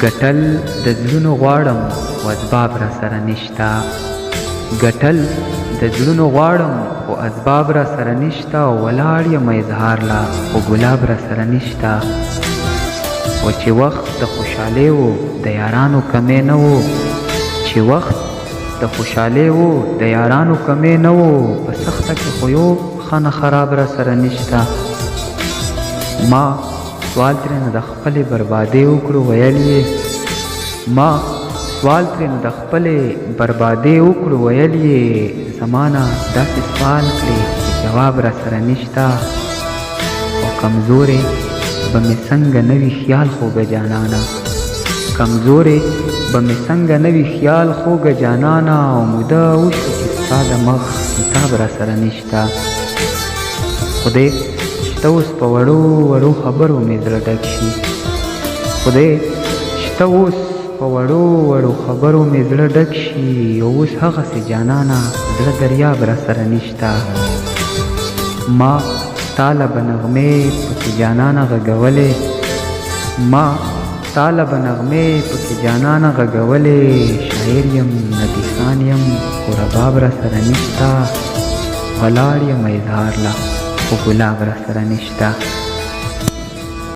ګټل د زړونو غواړم خو اسباب را سره نشتا. ګټل د زړونو غواړم خو اسباب را سره نشتا. ولاړ یم اظهار لا خو ګلاب را سره نشتا. و چې وخت د خوشحالۍ و د یارانو کمی نه و. چې وخت د خوشحالۍ و د یارانو کمی نه و. په سخته کې خو یو ښه نه خراب را سره نشتا. ما سوال ترېنه د خپلې بربادۍ وکړو ویل یې. ما سوال ترېنه د خپلې بربادۍ وکړو ویل یې. زمانه داسې سوال کړې چې جواب را سره نشتا. او کمزورې به مې څنګه نه وي خیال خوږه جانانه. کمزورې به مې څنګه نه وي خیال خوږه جانانه. او موده وشوه چې ستا د مخ کتاب را سره نشتا. خدای شته اوس په وړو وړو خبرو مې زړه ډک شي. خدای شته اوس په وړو وړو خبرو مې زړه ډک شي. او اوس هغسې جانانه زړه دریاب را سره نشتا. ما تاله به نغمې پکې جانانه غږولې. ما تاله به نغمې پکې جانانه غږولې. شاعر یم ندیسان یم خو رباب را سره نشتا. ولاړ یم اظهار لا خو ګلاب را سره نشتا.